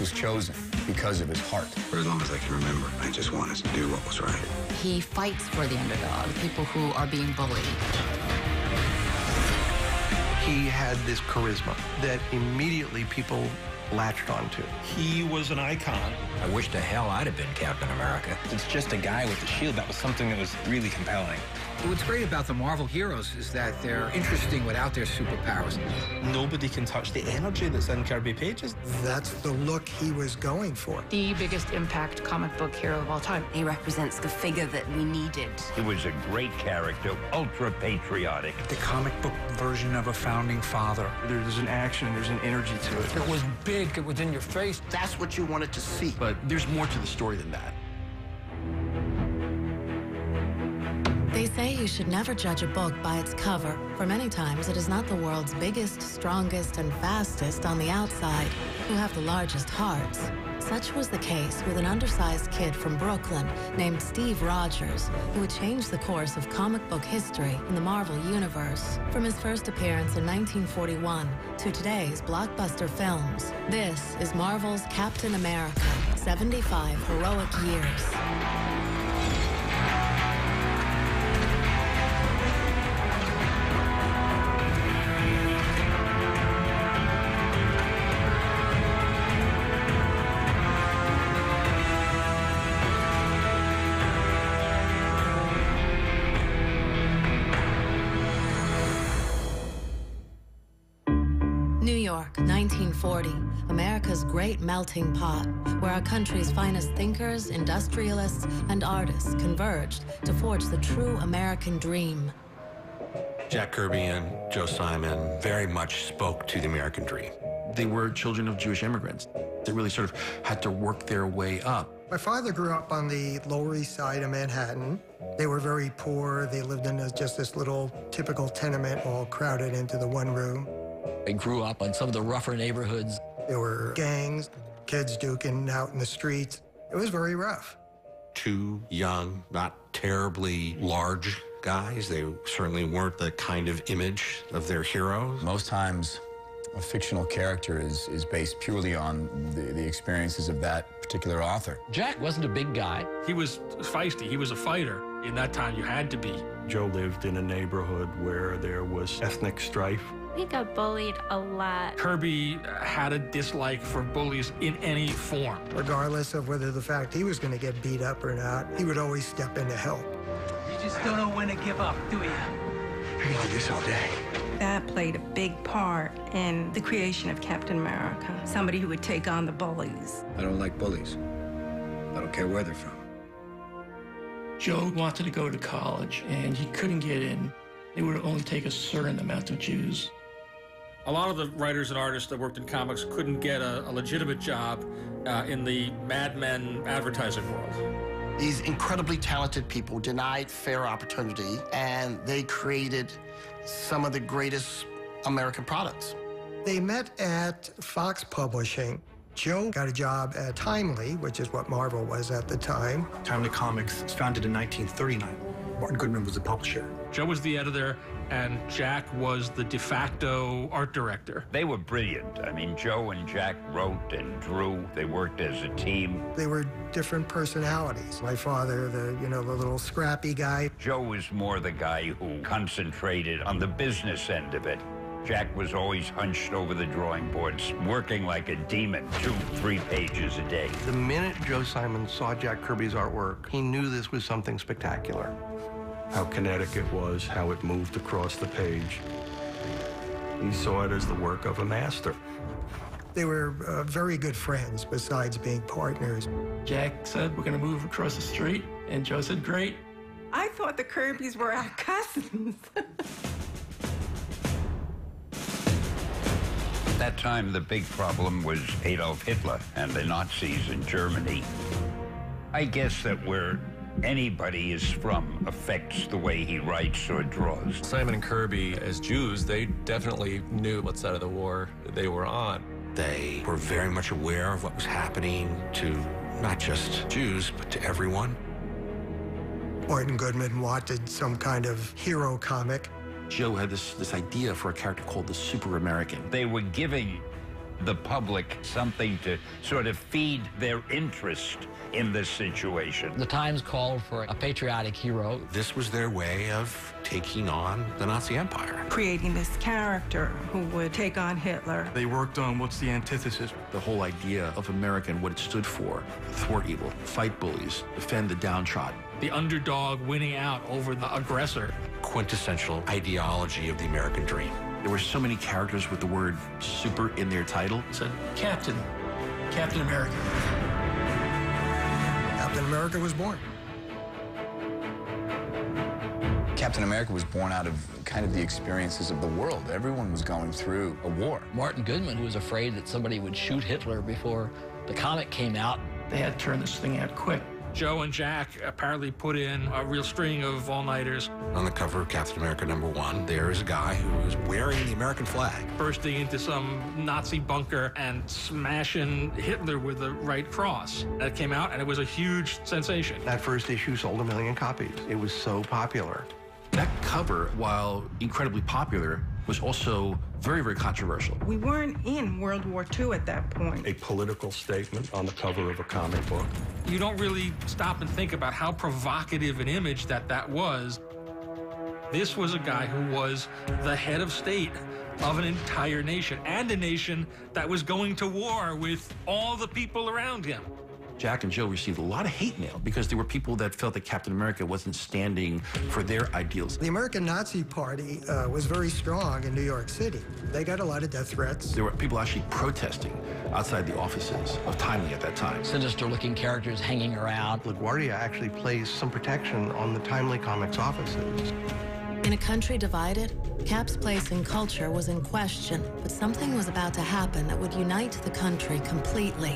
was chosen because of his heart. For as long as I can remember, I just wanted to do what was right. He fights for the underdog, people who are being bullied. He had this charisma that immediately people latched onto. He was an icon. I wish to hell I'd have been Captain America. It's just a guy with a shield. That was something that was really compelling. What's great about the Marvel heroes is that they're interesting without their superpowers. Nobody can touch the energy that's in Kirby pages. That's the look he was going for. The biggest impact comic book hero of all time. He represents the figure that we needed. He was a great character, ultra-patriotic. The comic book version of a founding father. There's an action, there's an energy to it. It was big, it was in your face. That's what you wanted to see. But there's more to the story than that. They say you should never judge a book by its cover, for many times it is not the world's biggest, strongest, and fastest on the outside who have the largest hearts. Such was the case with an undersized kid from Brooklyn named Steve Rogers, who would change the course of comic book history in the Marvel Universe. From his first appearance in 1941 to today's blockbuster films, this is Marvel's Captain America, 75 heroic years. New York, 1940, America's great melting pot, where our country's finest thinkers, industrialists, and artists converged to forge the true American dream. Jack Kirby and Joe Simon very much spoke to the American dream. They were children of Jewish immigrants. They really sort of had to work their way up. My father grew up on the Lower East Side of Manhattan. They were very poor. They lived in just this little typical tenement all crowded into the one room. I grew up on some of the rougher neighborhoods. There were gangs, kids duking out in the streets. It was very rough. Two young, not terribly large guys. They certainly weren't the kind of image of their heroes. Most times, a fictional character is based purely on the experiences of that particular author. Jack wasn't a big guy. He was feisty. He was a fighter. In that time, you had to be. Joe lived in a neighborhood where there was ethnic strife. He got bullied a lot. Kirby had a dislike for bullies in any form. Regardless of whether the fact he was going to get beat up or not, he would always step in to help. You just don't know when to give up, do you? I can do this all day. That played a big part in the creation of Captain America, somebody who would take on the bullies. I don't like bullies. I don't care where they're from. Joe wanted to go to college, and he couldn't get in. They would only take a certain amount of Jews. A lot of the writers and artists that worked in comics couldn't get a legitimate job in the Mad Men advertising world. These incredibly talented people denied fair opportunity, and they created some of the greatest American products. They met at Fox Publishing. Joe got a job at Timely, which is what Marvel was at the time. Timely Comics was founded in 1939. Martin Goodman was the publisher. Joe was the editor, and Jack was the de facto art director. They were brilliant. I mean, Joe and Jack wrote and drew. They worked as a team. They were different personalities. My father, the little scrappy guy. Joe was more the guy who concentrated on the business end of it. Jack was always hunched over the drawing boards, working like a demon, 2-3 pages a day. The minute Joe Simon saw Jack Kirby's artwork, he knew this was something spectacular. How kinetic it was, how it moved across the page. He saw it as the work of a master. They were very good friends, besides being partners. Jack said, "We're going to move across the street," and Joe said, "Great." I thought the Kirbys were our cousins. At that time, the big problem was Adolf Hitler and the Nazis in Germany. I guess that where anybody is from affects the way he writes or draws. Simon and Kirby, as Jews, they definitely knew what side of the war they were on. They were very much aware of what was happening to not just Jews, but to everyone. Martin Goodman wanted some kind of hero comic. Joe had this idea for a character called the Super American. They were giving the public something to sort of feed their interest in this situation. The Times called for a patriotic hero. This was their way of taking on the Nazi Empire. Creating this character who would take on Hitler. They worked on what's the antithesis. The whole idea of America and what it stood for: thwart evil, fight bullies, defend the downtrodden. The underdog winning out over the aggressor. Quintessential ideology of the American dream. There were so many characters with the word super in their title. It said, Captain America. Captain America was born. Captain America was born out of kind of the experiences of the world. Everyone was going through a war. Martin Goodman, who was afraid that somebody would shoot Hitler before the comic came out. They had to turn this thing out quick. Joe and Jack apparently put in a real string of all-nighters. On the cover of Captain America #1, there is a guy who is wearing the American flag. Bursting into some Nazi bunker and smashing Hitler with the right cross. That came out, and it was a huge sensation. That first issue sold 1 million copies. It was so popular. That cover, while incredibly popular, was also very, very controversial. We weren't in World War II at that point. A political statement on the cover of a comic book. You don't really stop and think about how provocative an image that was. This was a guy who was the head of state of an entire nation, and a nation that was going to war with all the people around him. Jack and Joe received a lot of hate mail because there were people that felt that Captain America wasn't standing for their ideals. The American Nazi Party was very strong in New York City. They got a lot of death threats. There were people actually protesting outside the offices of Timely at that time. Sinister-looking characters hanging around. LaGuardia actually placed some protection on the Timely Comics offices. In a country divided, Cap's place in culture was in question, but something was about to happen that would unite the country completely.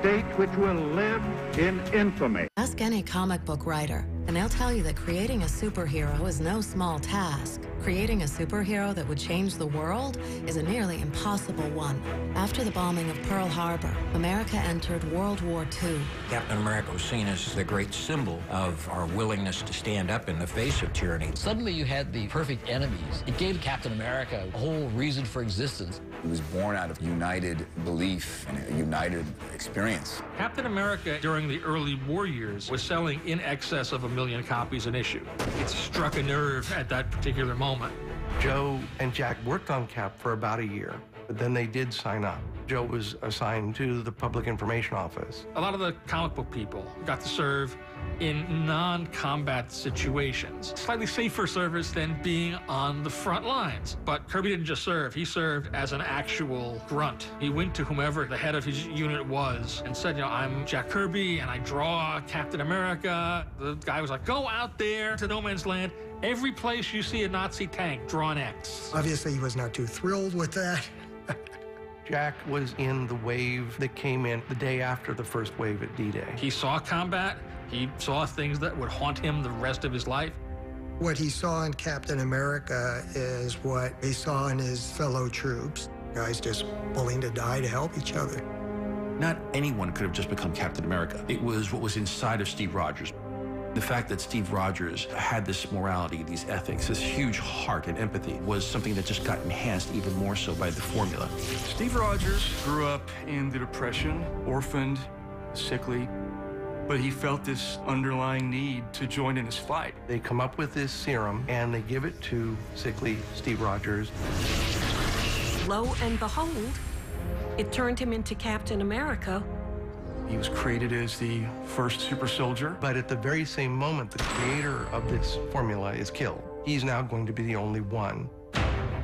State which will live in infamy. Ask any comic book writer, and they'll tell you that creating a superhero is no small task. Creating a superhero that would change the world is a nearly impossible one. After the bombing of Pearl Harbor, America entered World War II. Captain America was seen as the great symbol of our willingness to stand up in the face of tyranny. Suddenly you had the perfect enemies. It gave Captain America a whole reason for existence. It was born out of united belief and a united experience. Captain America during the early war years was selling in excess of 1 million copies an issue. It struck a nerve at that particular moment. Joe and Jack worked on Cap for about a year, but then they did sign up. Joe was assigned to the Public Information Office. A lot of the comic book people got to serve in non-combat situations. Slightly safer service than being on the front lines. But Kirby didn't just serve, he served as an actual grunt. He went to whomever the head of his unit was and said, I'm Jack Kirby and I draw Captain America. The guy was like, go out there to no man's land. Every place you see a Nazi tank, draw an X. Obviously, he was not too thrilled with that. Jack was in the wave that came in the day after the first wave at D-Day. He saw combat. He saw things that would haunt him the rest of his life. What he saw in Captain America is what he saw in his fellow troops. Guys just willing to die to help each other. Not anyone could have just become Captain America. It was what was inside of Steve Rogers. The fact that Steve Rogers had this morality, these ethics, this huge heart and empathy was something that just got enhanced even more so by the formula. Steve Rogers grew up in the Depression, orphaned, sickly, but he felt this underlying need to join in this fight. They come up with this serum and they give it to sickly Steve Rogers. Lo and behold, it turned him into Captain America. He was created as the first super soldier. But at the very same moment, the creator of this formula is killed. He's now going to be the only one.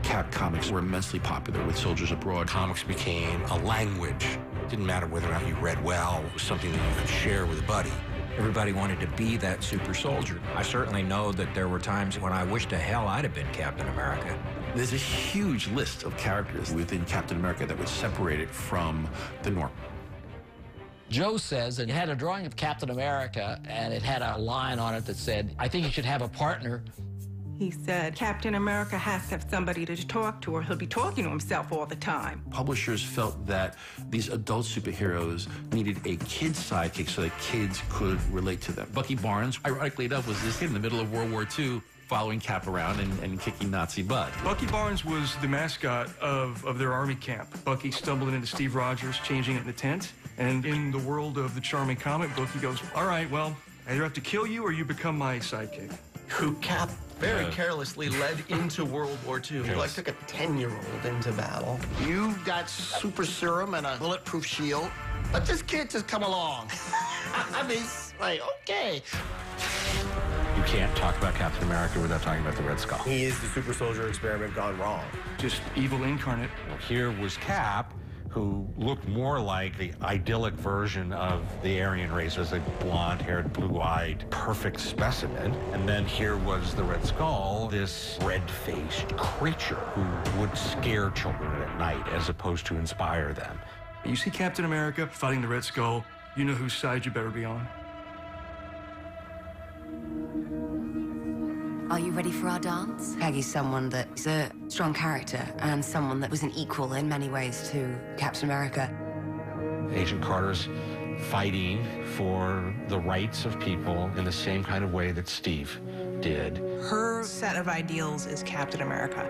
Cap comics were immensely popular with soldiers abroad. Comics became a language. It didn't matter whether or not you read well. It was something that you could share with a buddy. Everybody wanted to be that super soldier. I certainly know that there were times when I wished to hell I'd have been Captain America. There's a huge list of characters within Captain America that would separate it from the norm. Joe says that he had a drawing of Captain America, and it had a line on it that said, I think he should have a partner. He said, Captain America has to have somebody to talk to, or he'll be talking to himself all the time. Publishers felt that these adult superheroes needed a kid's sidekick so that kids could relate to them. Bucky Barnes, ironically enough, was this kid in the middle of World War II. following Cap around and kicking Nazi butt. Bucky Barnes was the mascot of their army camp. Bucky stumbled into Steve Rogers, changing it in the tent. And in the world of the charming comic book, he goes, all right, well, I either have to kill you or you become my sidekick. Who Cap very carelessly led into World War II. He like took a 10-year-old into battle. You've got super serum and a bulletproof shield. Let this kid just come along. I mean, it's like, okay. You can't talk about Captain America without talking about the Red Skull. He is the super soldier experiment gone wrong. Just evil incarnate. Here was Cap, who looked more like the idyllic version of the Aryan race as a blonde-haired, blue-eyed, perfect specimen. And then here was the Red Skull, this red-faced creature who would scare children at night as opposed to inspire them. You see Captain America fighting the Red Skull, you know whose side you better be on. Are you ready for our dance? Peggy's someone that's a strong character and someone that was an equal in many ways to Captain America. Agent Carter's fighting for the rights of people in the same kind of way that Steve did. Her set of ideals is Captain America,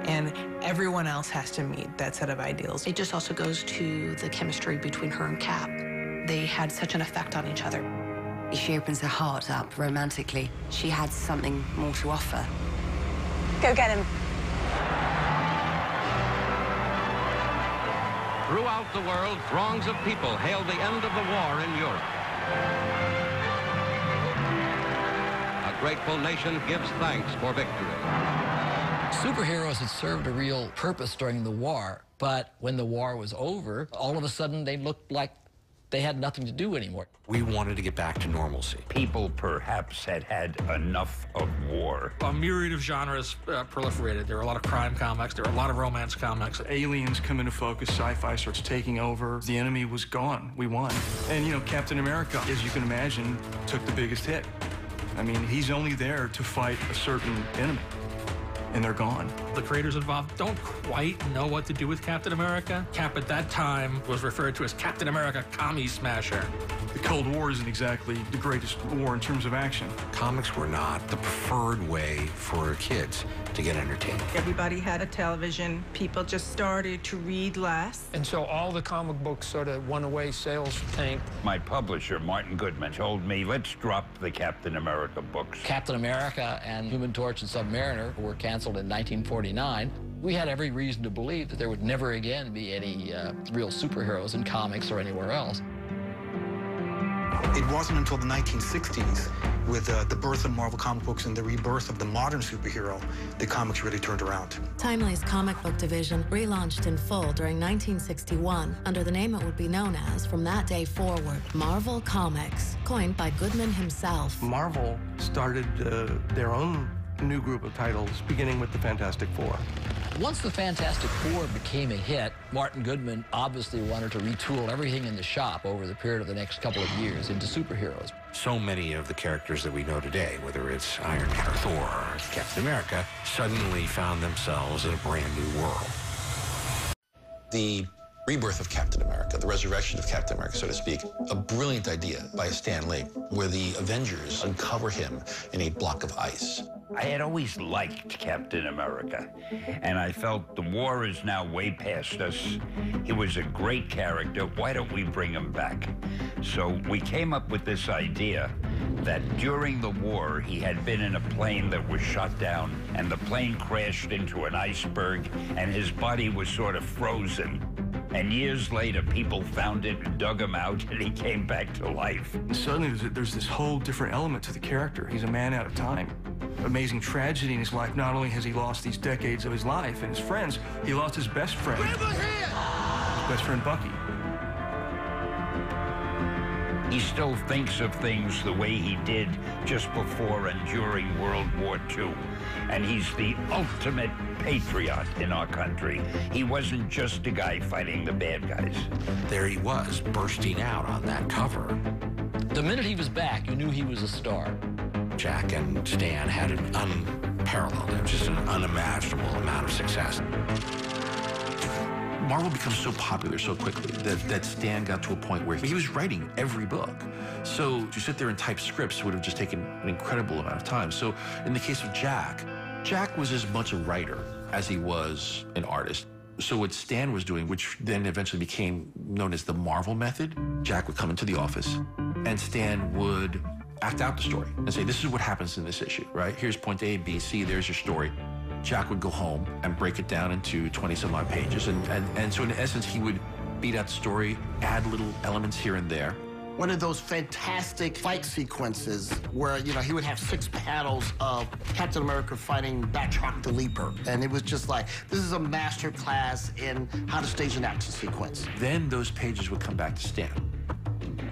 and everyone else has to meet that set of ideals. It just also goes to the chemistry between her and Cap. They had such an effect on each other. She opens her heart up romantically. She had something more to offer. Go get him. Throughout the world, throngs of people hailed the end of the war in Europe. A grateful nation gives thanks for victory. Superheroes had served a real purpose during the war, but when the war was over, all of a sudden they looked like they had nothing to do anymore. We wanted to get back to normalcy. People perhaps had had enough of war. A myriad of genres proliferated. There were a lot of crime comics. There were a lot of romance comics. Aliens come into focus. Sci-fi starts taking over. The enemy was gone. We won. And, you know, Captain America, as you can imagine, took the biggest hit. I mean, he's only there to fight a certain enemy, and they're gone. The creators involved don't quite know what to do with Captain America. Cap at that time was referred to as Captain America Commie Smasher. The Cold War isn't exactly the greatest war in terms of action. Comics were not the preferred way for kids to get entertained. Everybody had a television. People just started to read less. And so all the comic books sort of went away, sales tanked. My publisher, Martin Goodman, told me, let's drop the Captain America books. Captain America and Human Torch and Submariner were canceled in 1949. We had every reason to believe that there would never again be any real superheroes in comics or anywhere else. It wasn't until the 1960s, with the birth of Marvel comic books and the rebirth of the modern superhero, that comics really turned around. Timely's comic book division relaunched in full during 1961 under the name it would be known as from that day forward, Marvel Comics, coined by Goodman himself. Marvel started their own new group of titles, beginning with the Fantastic Four. Once the Fantastic Four became a hit, Martin Goodman obviously wanted to retool everything in the shop over the period of the next couple of years into superheroes. So many of the characters that we know today, whether it's Iron Man or Thor or Captain America, suddenly found themselves in a brand new world. The rebirth of Captain America, the resurrection of Captain America, so to speak, a brilliant idea by Stan Lee, where the Avengers uncover him in a block of ice. I had always liked Captain America, and I felt the war is now way past us. He was a great character. Why don't we bring him back? So we came up with this idea that during the war, he had been in a plane that was shot down, and the plane crashed into an iceberg, and his body was sort of frozen. And years later, people found it and dug him out, and he came back to life. And suddenly, there's this whole different element to the character. He's a man out of time. Amazing tragedy in his life. Not only has he lost these decades of his life and his friends, he lost his best friend. His best friend, Bucky. He still thinks of things the way he did just before and during World War II. And he's the ultimate patriot in our country. He wasn't just a guy fighting the bad guys. There he was, bursting out on that cover. The minute he was back, you knew he was a star. Jack and Stan had an unparalleled, just an unimaginable amount of success. Marvel becomes so popular so quickly that Stan got to a point where he was writing every book. So to sit there and type scripts would have just taken an incredible amount of time. So in the case of Jack was as much a writer as he was an artist. So what Stan was doing, which then eventually became known as the Marvel method, Jack would come into the office and Stan would act out the story and say, this is what happens in this issue, right? Here's point A, B, C, there's your story. Jack would go home and break it down into 20-some-odd pages. And so in essence, he would beat out the story, add little elements here and there. One of those fantastic fight sequences where, you know, he would have 6 panels of Captain America fighting Batroc the Leaper. And it was just like, this is a master class in how to stage an action sequence. Then those pages would come back to Stan.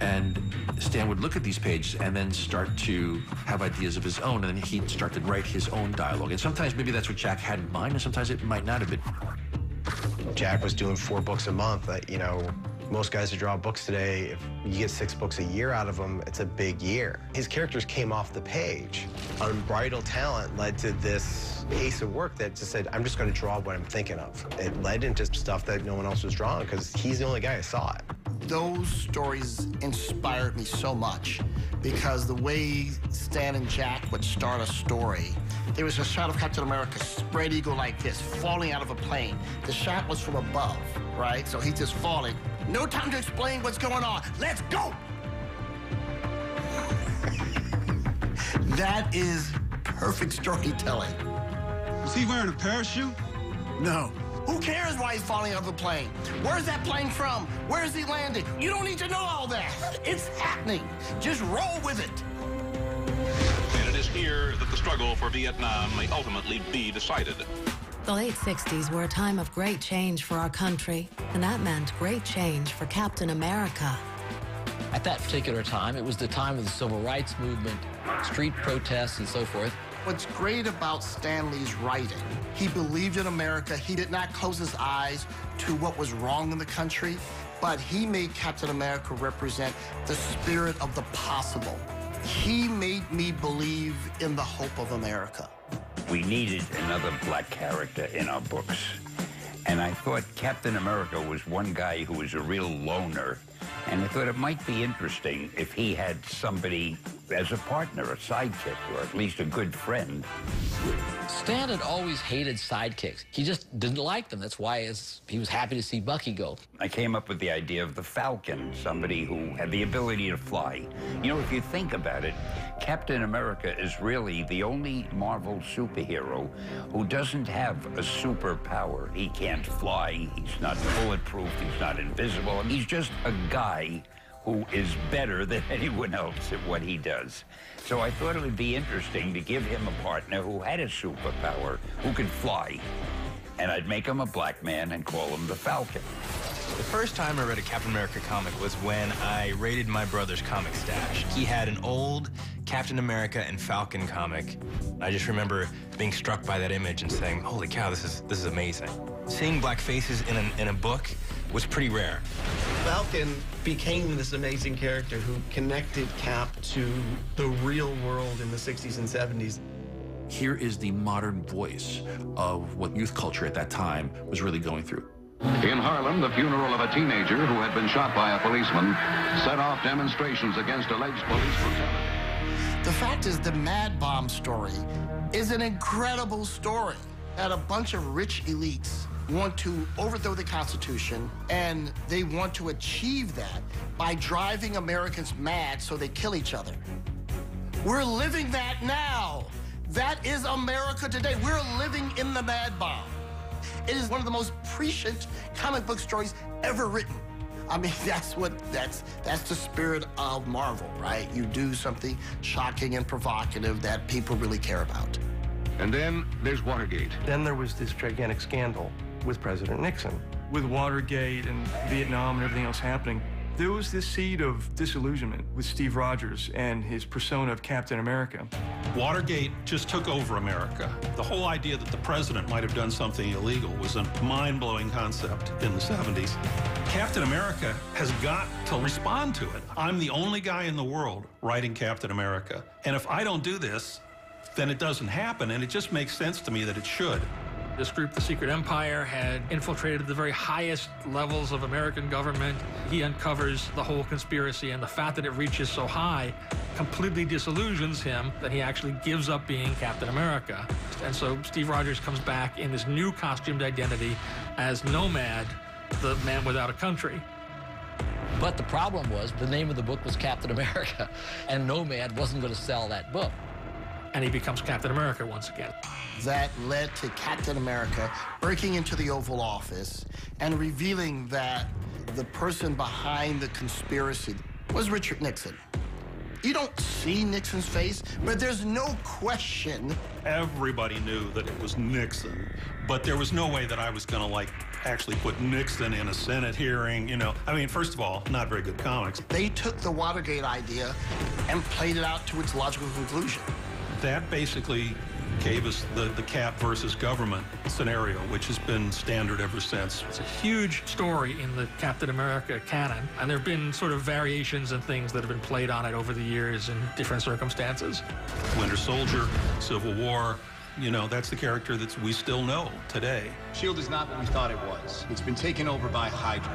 And Stan would look at these pages and then start to have ideas of his own, and then he'd start to write his own dialogue. And sometimes maybe that's what Jack had in mind, and sometimes it might not have been. Jack was doing 4 books a month. You know, most guys who draw books today, if you get 6 books a year out of them, it's a big year. His characters came off the page. Unbridled talent led to this pace of work that just said, I'm just going to draw what I'm thinking of. It led into stuff that no one else was drawing because he's the only guy who saw it. Those stories inspired me so much because the way Stan and Jack would start a story, there was a shot of Captain America spread eagle like this, falling out of a plane. The shot was from above, right? So he's just falling. No time to explain what's going on. Let's go! That is perfect storytelling. Was he wearing a parachute? No. Who cares why he's falling out of a plane? Where's that plane from? Where's he landing? You don't need to know all that. It's happening. Just roll with it. And it is here that the struggle for Vietnam may ultimately be decided. The late 60s were a time of great change for our country, and that meant great change for Captain America. At that particular time, it was the time of the Civil Rights Movement, street protests, and so forth. What's great about Stan Lee's writing, he believed in America. He did not close his eyes to what was wrong in the country, but he made Captain America represent the spirit of the possible. He made me believe in the hope of America. We needed another black character in our books. And I thought Captain America was one guy who was a real loner. And I thought it might be interesting if he had somebody as a partner, a sidekick, or at least a good friend. Stan had always hated sidekicks. He just didn't like them. That's why he was happy to see Bucky go. I came up with the idea of the Falcon, somebody who had the ability to fly. You know, if you think about it, Captain America is really the only Marvel superhero who doesn't have a superpower. He can't fly, he's not bulletproof, he's not invisible. He's just a guy who is better than anyone else at what he does. So I thought it would be interesting to give him a partner who had a superpower, who could fly. And I'd make him a black man and call him the Falcon. The first time I read a Captain America comic was when I raided my brother's comic stash. He had an old Captain America and Falcon comic. I just remember being struck by that image and saying, holy cow, this is amazing. Seeing black faces in a book was pretty rare. Falcon became this amazing character who connected Cap to the real world in the 60s and 70s. Here is the modern voice of what youth culture at that time was really going through. In Harlem, the funeral of a teenager who had been shot by a policeman set off demonstrations against alleged police brutality. The fact is, the Mad Bomb story is an incredible story that a bunch of rich elites want to overthrow the Constitution, and they want to achieve that by driving Americans mad so they kill each other. We're living that now. That is America today. We're living in the Mad Bomb. It is one of the most prescient comic book stories ever written. I mean, that's the spirit of Marvel, right? You do something shocking and provocative that people really care about. And then there's Watergate. Then there was this gigantic scandal with President Nixon. With Watergate and Vietnam and everything else happening, there was this seed of disillusionment with Steve Rogers and his persona of Captain America. Watergate just took over America. The whole idea that the president might have done something illegal was a mind-blowing concept in the 70s. Captain America has got to respond to it. I'm the only guy in the world writing Captain America. And if I don't do this, then it doesn't happen, and it just makes sense to me that it should. This group, the Secret Empire, had infiltrated the very highest levels of American government. He uncovers the whole conspiracy, and the fact that it reaches so high completely disillusions him that he actually gives up being Captain America. And so Steve Rogers comes back in this new costumed identity as Nomad, the man without a country. But the problem was the name of the book was Captain America, and Nomad wasn't going to sell that book. And he becomes Captain America once again. That led to Captain America breaking into the Oval Office and revealing that the person behind the conspiracy was Richard Nixon. You don't see Nixon's face, but there's no question. Everybody knew that it was Nixon, but there was no way that I was gonna, like, actually put Nixon in a Senate hearing, you know. I mean, first of all, not very good comics. They took the Watergate idea and played it out to its logical conclusion. That basically gave us the Cap versus government scenario, which has been standard ever since. It's a huge story in the Captain America canon, and there have been sort of variations and things that have been played on it over the years in different circumstances. Winter Soldier, Civil War, you know, that's the character that we still know today. S.H.I.E.L.D. is not what we thought it was. It's been taken over by Hydra.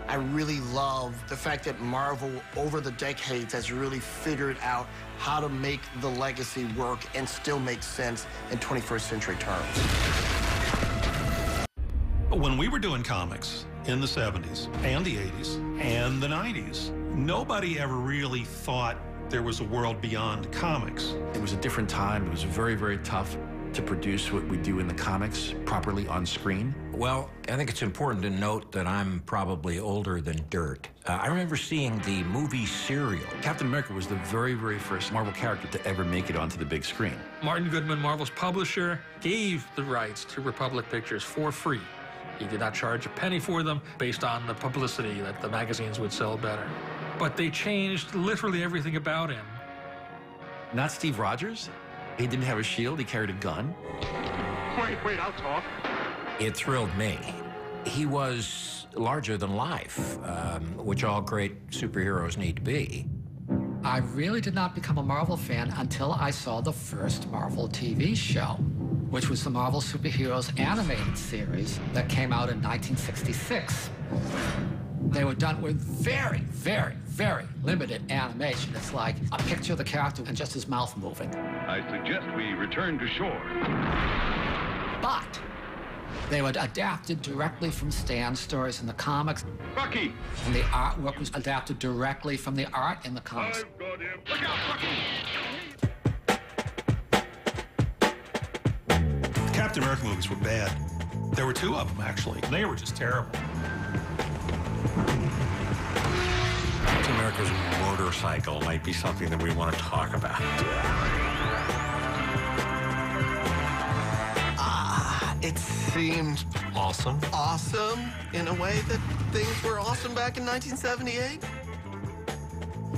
I really love the fact that Marvel, over the decades, has really figured out how to make the legacy work and still make sense in 21st century terms. When we were doing comics in the 70s and the 80s and the 90s, nobody ever really thought there was a world beyond comics. It was a different time. It was very, very tough to produce what we do in the comics properly on screen. Well, I think it's important to note that I'm probably older than dirt. I remember seeing the movie Serial. Captain America was the very, very first Marvel character to ever make it onto the big screen. Martin Goodman, Marvel's publisher, gave the rights to Republic Pictures for free. He did not charge a penny for them based on the publicity that the magazines would sell better. But they changed literally everything about him. Not Steve Rogers. He didn't have a shield, he carried a gun. Wait, I'll talk. It thrilled me. He was larger than life, which all great superheroes need to be. I really did not become a Marvel fan until I saw the first Marvel TV show, which was the Marvel Superheroes animated series that came out in 1966. They were done with very, very, very limited animation. It's like a picture of the character and just his mouth moving. I suggest we return to shore. But they were adapted directly from Stan's stories in the comics. Bucky! And the artwork was adapted directly from the art in the comics. I've got him. Look out, Bucky! Captain America movies were bad. There were two of them, actually. They were just terrible. Captain America's motorcycle might be something that we want to talk about. It seemed awesome in a way that things were awesome back in 1978.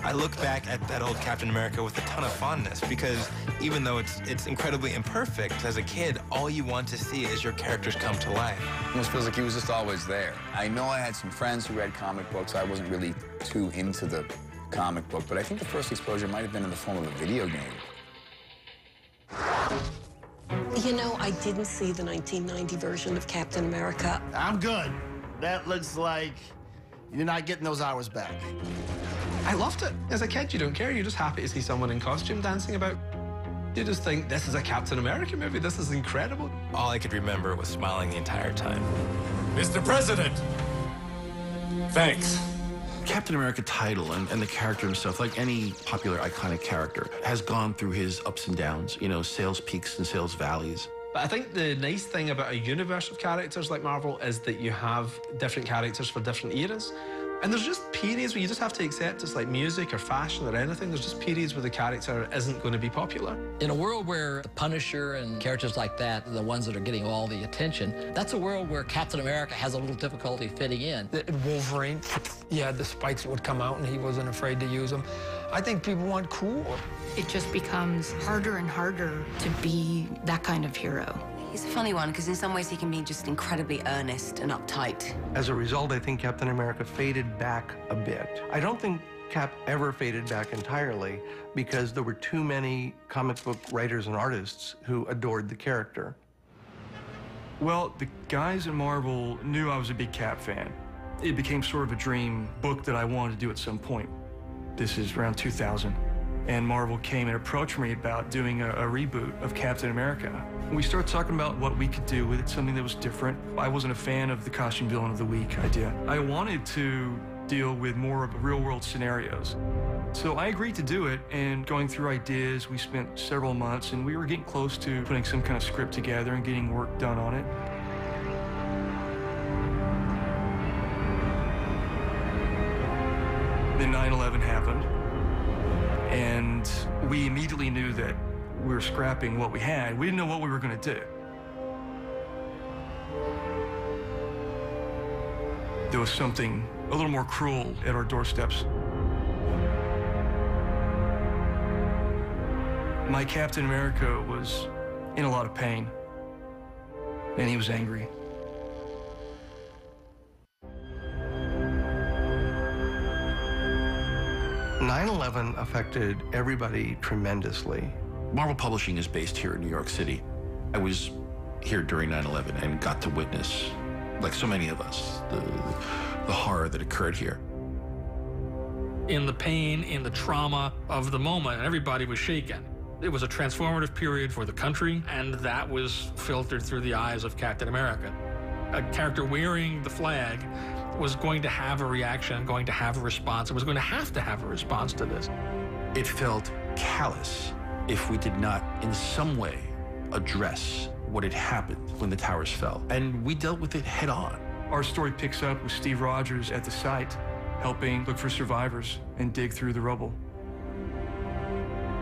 I look back at that old Captain America with a ton of fondness because even though it's incredibly imperfect, as a kid, all you want to see is your characters come to life. It almost feels like he was just always there. I know I had some friends who read comic books. I wasn't really too into the comic book, but I think the first exposure might have been in the form of a video game. You know, I didn't see the 1990 version of Captain America. I'm good. That looks like you're not getting those hours back. I loved it. As a kid, you don't care. You're just happy to see someone in costume dancing about. You just think, this is a Captain America movie. This is incredible. All I could remember was smiling the entire time. Mr. President, thanks. Captain America title and the character himself, like any popular iconic character, has gone through his ups and downs, you know, sales peaks and sales valleys. But I think the nice thing about a universe of characters like Marvel is that you have different characters for different eras. And there's just periods where you just have to accept it's like music or fashion or anything. There's just periods where the character isn't going to be popular. In a world where the Punisher and characters like that are the ones that are getting all the attention, that's a world where Captain America has a little difficulty fitting in. Wolverine, yeah, the spikes would come out and he wasn't afraid to use them. I think people want cool. It just becomes harder and harder to be that kind of hero. He's a funny one because in some ways he can be just incredibly earnest and uptight. As a result, I think Captain America faded back a bit. I don't think Cap ever faded back entirely because there were too many comic book writers and artists who adored the character. Well, the guys at Marvel knew I was a big Cap fan. It became sort of a dream book that I wanted to do at some point. This is around 2000. And Marvel came and approached me about doing a reboot of Captain America. We started talking about what we could do with it, something that was different. I wasn't a fan of the costume villain of the week idea. I wanted to deal with more of real-world scenarios. So I agreed to do it, and going through ideas, we spent several months, and we were getting close to putting some kind of script together and getting work done on it. Then 9/11 happened, and we immediately knew that we were scrapping what we had. We didn't know what we were going to do. There was something a little more cruel at our doorsteps. My Captain America was in a lot of pain, and he was angry. "9/11 affected everybody tremendously. Marvel Publishing is based here in New York City. I was here during 9/11 and got to witness, like so many of us, the horror that occurred here. In the pain, in the trauma of the moment, everybody was shaken. It was a transformative period for the country, and that was filtered through the eyes of Captain America. A character wearing the flag was going to have a reaction, going to have a response. It was going to have a response to this. It felt callous if we did not, in some way, address what had happened when the towers fell. And we dealt with it head on. Our story picks up with Steve Rogers at the site, helping look for survivors and dig through the rubble.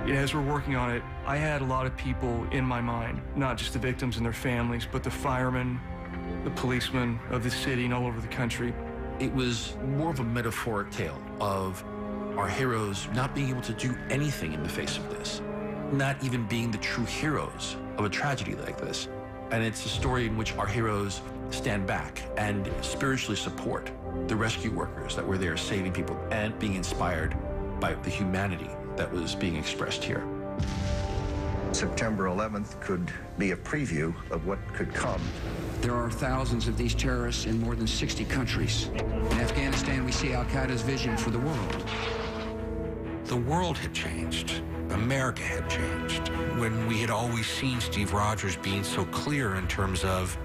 As we're working on it, I had a lot of people in my mind, not just the victims and their families, but the firemen, the policemen of the city and all over the country. It was more of a metaphoric tale of our heroes not being able to do anything in the face of this, not even being the true heroes of a tragedy like this. And it's a story in which our heroes stand back and spiritually support the rescue workers that were there saving people and being inspired by the humanity that was being expressed here. September 11th could be a preview of what could come. There are thousands of these terrorists in more than 60 countries. In Afghanistan, we see Al-Qaeda's vision for the world. The world had changed. America had changed. When we had always seen Steve Rogers being so clear in terms of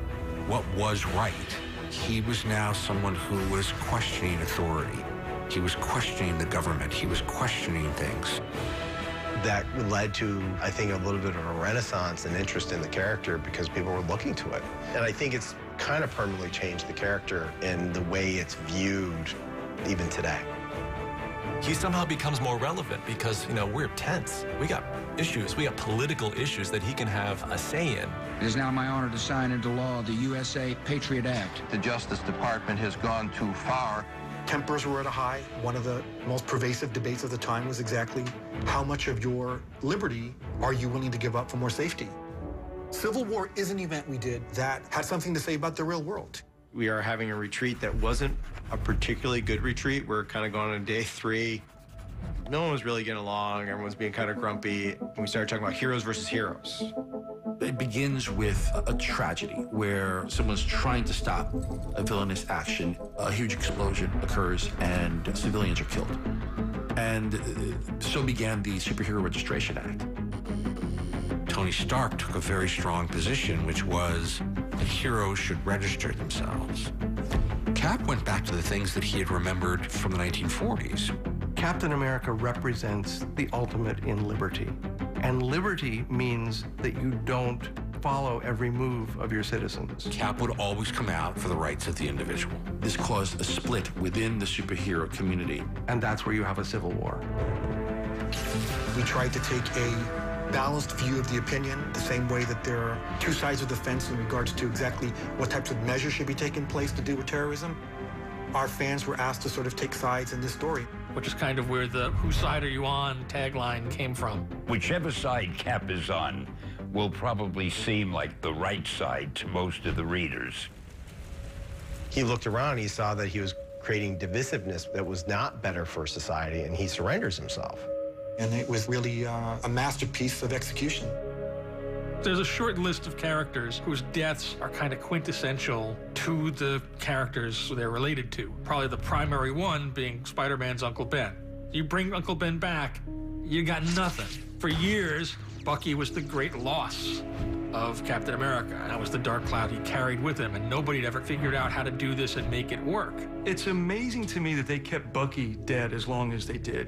what was right, he was now someone who was questioning authority. He was questioning the government. He was questioning things. That led to, I think, a little bit of a renaissance and interest in the character because people were looking to it. And I think it's kind of permanently changed the character and the way it's viewed even today. He somehow becomes more relevant because, we're tense. We got issues. We got political issues that he can have a say in. It is now my honor to sign into law the USA Patriot Act. The Justice Department has gone too far. Tempers were at a high. One of the most pervasive debates of the time was exactly how much of your liberty are you willing to give up for more safety? Civil War is an event we did that had something to say about the real world. We are having a retreat that wasn't a particularly good retreat. We're kind of going on day 3. No one was really getting along. Everyone's being kind of grumpy. And we started talking about heroes versus heroes. It begins with a tragedy where someone's trying to stop a villainous action. A huge explosion occurs and civilians are killed. And so began the Superhero Registration Act. Tony Stark took a very strong position, which was that heroes should register themselves. Cap went back to the things that he had remembered from the 1940s. Captain America represents the ultimate in liberty. And liberty means that you don't follow every move of your citizens. Cap would always come out for the rights of the individual. This caused a split within the superhero community. And that's where you have a civil war. We tried to take a balanced view of the opinion, the same way that there are two sides of the fence in regards to exactly what types of measures should be taking place to deal with terrorism. Our fans were asked to sort of take sides in this story. Which is kind of where the "whose side are you on" tagline came from. Whichever side Cap is on will probably seem like the right side to most of the readers. He looked around, he saw that he was creating divisiveness that was not better for society, and he surrenders himself. And it was really a masterpiece of execution. There's a short list of characters whose deaths are kind of quintessential to the characters they're related to. Probably the primary one being Spider-Man's Uncle Ben. You bring Uncle Ben back, you got nothing. For years, Bucky was the great loss of Captain America. That was the dark cloud he carried with him, and nobody had ever figured out how to do this and make it work. It's amazing to me that they kept Bucky dead as long as they did.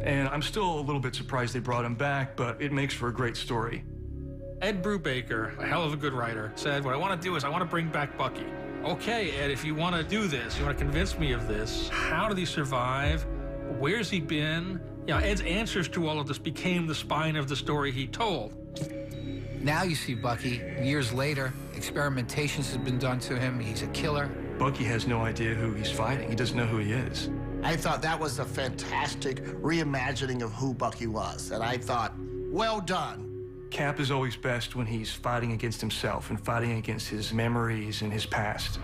And I'm still a little bit surprised they brought him back, but it makes for a great story. Ed Brubaker, a hell of a good writer, said, what I want to do is I want to bring back Bucky. Okay, Ed, if you want to do this, you want to convince me of this, how did he survive? Where's he been? Ed's answers to all of this became the spine of the story he told. Now you see Bucky, years later, experimentations have been done to him. He's a killer. Bucky has no idea who he's fighting. He doesn't know who he is. I thought that was a fantastic reimagining of who Bucky was, and I thought, well done. Cap is always best when he's fighting against himself and fighting against his memories and his past.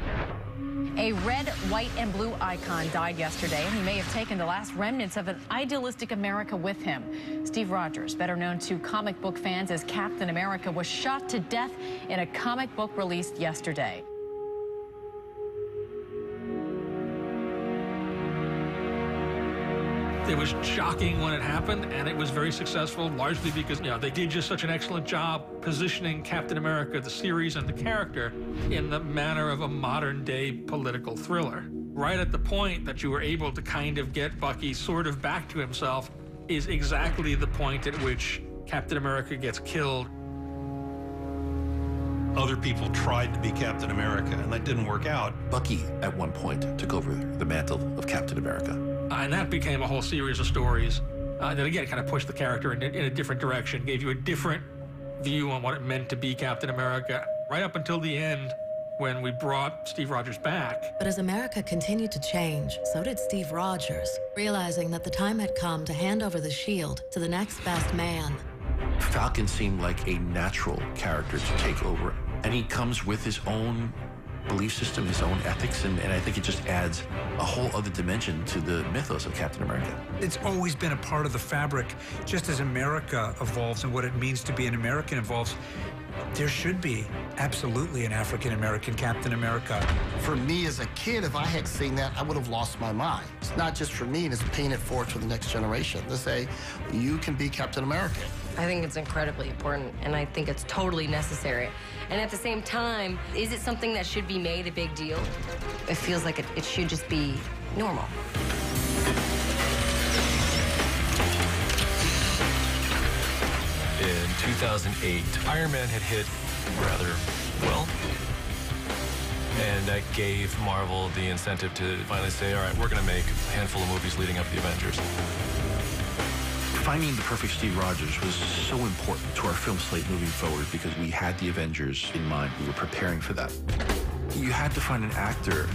A red, white, and blue icon died yesterday, and he may have taken the last remnants of an idealistic America with him. Steve Rogers, better known to comic book fans as Captain America, was shot to death in a comic book released yesterday. It was shocking when it happened, and it was very successful, largely because, they did just such an excellent job positioning Captain America, the series and the character, in the manner of a modern-day political thriller. Right at the point that you were able to kind of get Bucky sort of back to himself is exactly the point at which Captain America gets killed. Other people tried to be Captain America, and that didn't work out. Bucky, at one point, took over the mantle of Captain America. And that became a whole series of stories that, again, kind of pushed the character in a different direction, gave you a different view on what it meant to be Captain America, right up until the end when we brought Steve Rogers back. But as America continued to change, so did Steve Rogers, realizing that the time had come to hand over the shield to the next best man. Falcon seemed like a natural character to take over, and he comes with his own belief system, his own ethics, and I think it just adds a whole other dimension to the mythos of Captain America. It's always been a part of the fabric. Just as America evolves and what it means to be an American evolves, there should be absolutely an African-American Captain America. For me as a kid, if I had seen that, I would have lost my mind. It's not just for me, it's paying it forward to the next generation to say, you can be Captain America. I think it's incredibly important, and I think it's totally necessary. And at the same time, is it something that should be made a big deal? It feels like it should just be normal. In 2008, Iron Man had hit rather well. And that gave Marvel the incentive to finally say, all right, we're going to make a handful of movies leading up to the Avengers. Finding the perfect Steve Rogers was so important to our film slate moving forward because we had the Avengers in mind. We were preparing for that. You had to find an actor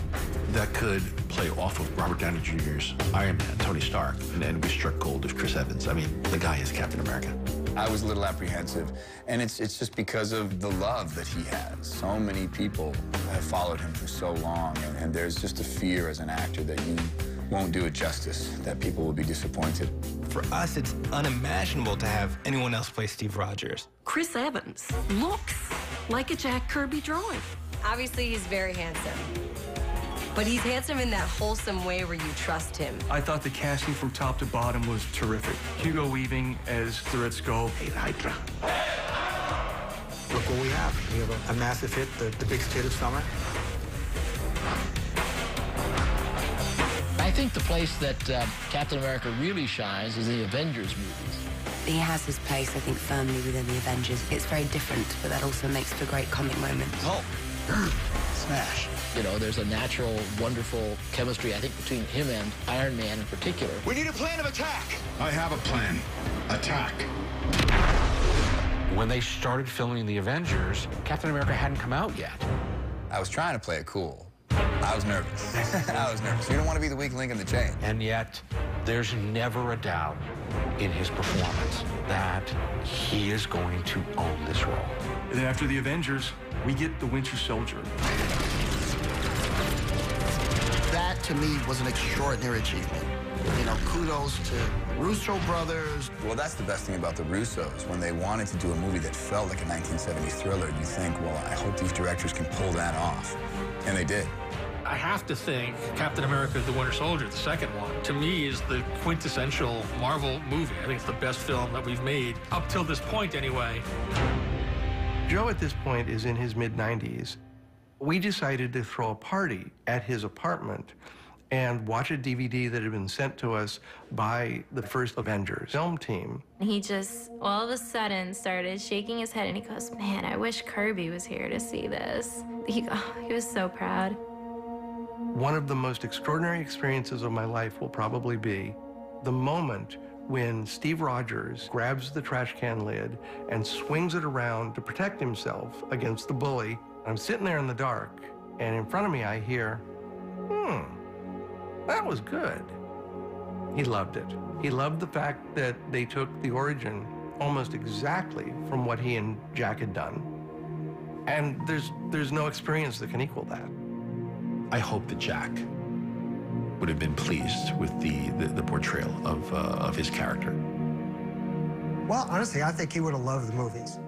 that could play off of Robert Downey Jr.'s Iron Man, Tony Stark, and we struck gold with Chris Evans. I mean, the guy is Captain America. I was a little apprehensive, and it's just because of the love that he has. So many people have followed him for so long, and there's just a fear as an actor that you won't do it justice, that people will be disappointed. For us, it's unimaginable to have anyone else play Steve Rogers. Chris Evans looks like a Jack Kirby drawing. Obviously, he's very handsome. But he's handsome in that wholesome way where you trust him. I thought the casting from top to bottom was terrific. Hugo Weaving as the Red Skull. Hey, Hydra. Look what we have. We have a massive hit, the biggest hit of summer. I think the place that Captain America really shines is the Avengers movies. He has his place, I think, firmly within the Avengers. It's very different, but that also makes for great comic moments. Oh, smash. You know, there's a natural, wonderful chemistry, I think, between him and Iron Man in particular. We need a plan of attack. I have a plan. Attack. When they started filming the Avengers, Captain America hadn't come out yet. I was trying to play it cool. I was nervous. I was nervous. You don't want to be the weak link in the chain. And yet, there's never a doubt in his performance that he is going to own this role. And then after the Avengers, we get the Winter Soldier. That, to me, was an extraordinary achievement. You know, kudos to Russo brothers. Well, that's the best thing about the Russos. When they wanted to do a movie that felt like a 1970s thriller, you think, well, I hope these directors can pull that off. And they did. I have to think Captain America: The Winter Soldier, the second one, to me is the quintessential Marvel movie. I think it's the best film that we've made, up till this point anyway. Joe at this point is in his mid-90s. We decided to throw a party at his apartment and watch a DVD that had been sent to us by the first Avengers film team. He just all of a sudden started shaking his head and he goes, man, I wish Kirby was here to see this. He was so proud. One of the most extraordinary experiences of my life will probably be the moment when Steve Rogers grabs the trash can lid and swings it around to protect himself against the bully. I'm sitting there in the dark, and in front of me I hear, that was good. He loved it. He loved the fact that they took the origin almost exactly from what he and Jack had done. And there's no experience that can equal that. I hope that Jack would have been pleased with the portrayal of his character. Well, honestly, I think he would have loved the movies.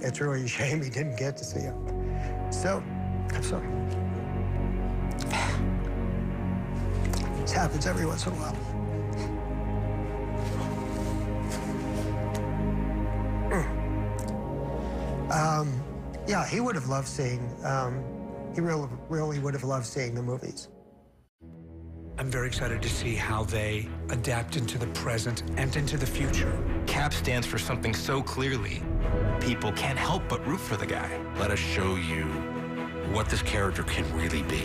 It's really a shame he didn't get to see them. So, I'm sorry. This happens every once in a while. Yeah, he would have loved seeing, he really would have loved seeing the movies. I'm very excited to see how they adapt into the present and into the future. Cap stands for something so clearly, people can't help but root for the guy. Let us show you what this character can really be.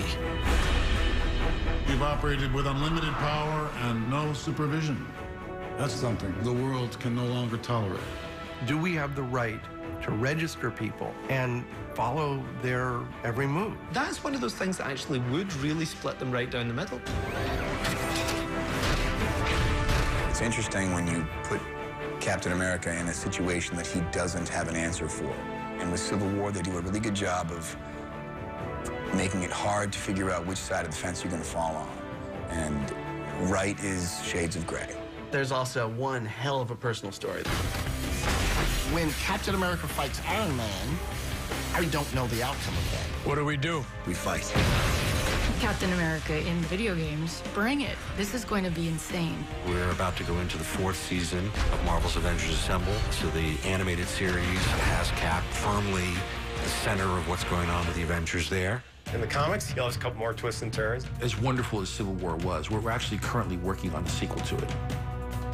You've operated with unlimited power and no supervision. That's something the world can no longer tolerate. Do we have the right to register people and follow their every move? That's one of those things that actually would really split them right down the middle. It's interesting when you put Captain America in a situation that he doesn't have an answer for. And with Civil War, they do a really good job of making it hard to figure out which side of the fence you're going to fall on. And right is shades of gray. There's also one hell of a personal story. When Captain America fights Iron Man, I don't know the outcome of that. What do? We fight. Captain America in video games, bring it. This is going to be insane. We're about to go into the 4th season of Marvel's Avengers Assemble. So the animated series has Cap firmly the center of what's going on with the Avengers there. In the comics, he'll have a couple more twists and turns. As wonderful as Civil War was, we're actually currently working on a sequel to it.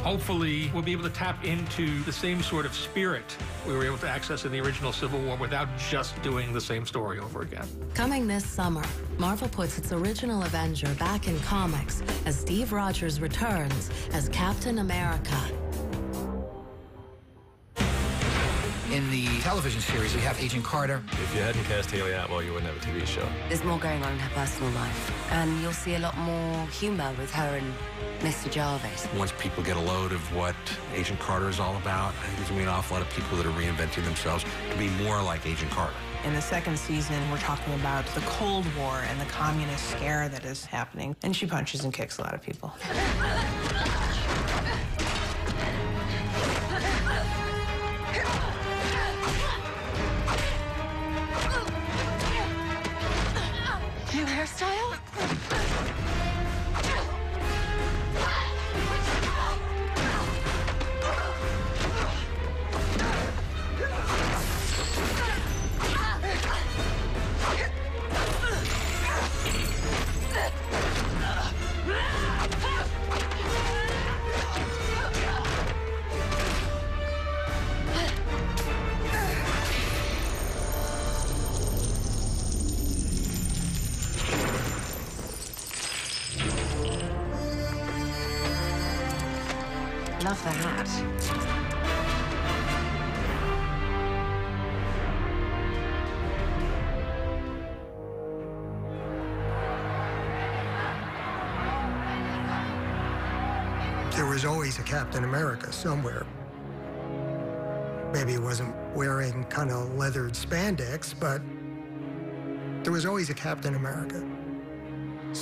Hopefully, we'll be able to tap into the same sort of spirit we were able to access in the original Civil War without just doing the same story over again. Coming this summer, Marvel puts its original Avenger back in comics as Steve Rogers returns as Captain America. In the television series, we have Agent Carter. If you hadn't cast Haley Atwell, you wouldn't have a TV show. There's more going on in her personal life, and you'll see a lot more humor with her and Mr. Jarvis. Once people get a load of what Agent Carter is all about, I think there's going to be an awful lot of people that are reinventing themselves to be more like Agent Carter. In the second season, we're talking about the Cold War and the communist scare that is happening. And she punches and kicks a lot of people. New hairstyle? Love the hat. There was always a Captain America somewhere. Maybe he wasn't wearing kind of leathered spandex, but there was always a Captain America.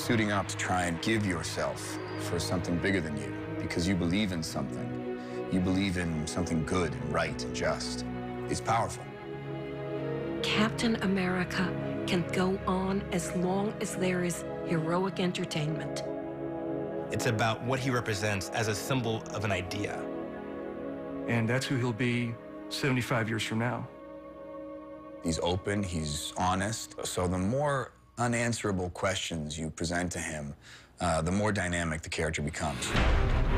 suiting up to try and give yourself for something bigger than you because you believe in something. You believe in something good and right and just. It's powerful. Captain America can go on as long as there is heroic entertainment. It's about what he represents as a symbol of an idea. And that's who he'll be 75 years from now. He's open, he's honest. So the more unanswerable questions you present to him, the more dynamic the character becomes.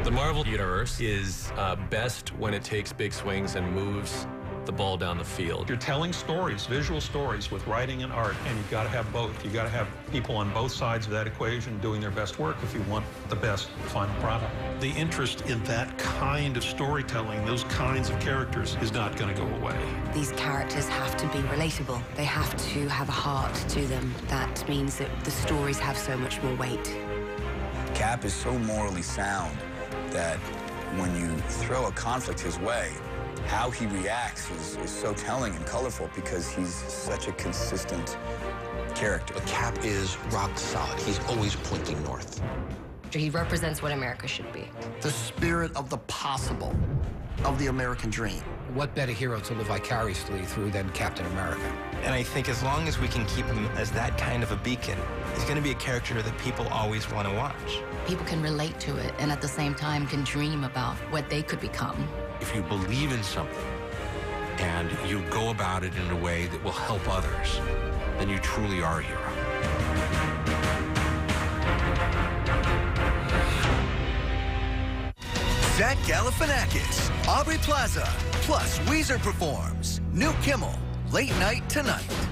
The Marvel Universe is best when it takes big swings and moves the ball down the field. You're telling stories, visual stories with writing and art, and you've got to have both. You've got to have people on both sides of that equation doing their best work if you want the best final product. The interest in that kind of storytelling, those kinds of characters, is not going to go away. These characters have to be relatable. They have to have a heart to them. That means that the stories have so much more weight. Cap is so morally sound that when you throw a conflict his way, how he reacts is so telling and colorful because he's such a consistent character. But Cap is rock solid. He's always pointing north. He represents what America should be. The spirit of the possible, of the American dream. What better hero to live vicariously through than Captain America? And I think as long as we can keep him as that kind of a beacon, he's going to be a character that people always want to watch. People can relate to it and at the same time can dream about what they could become. If you believe in something and you go about it in a way that will help others, then you truly are a hero. Zach Galifianakis, Aubrey Plaza, plus Weezer performs New Kimmel, Late Night Tonight.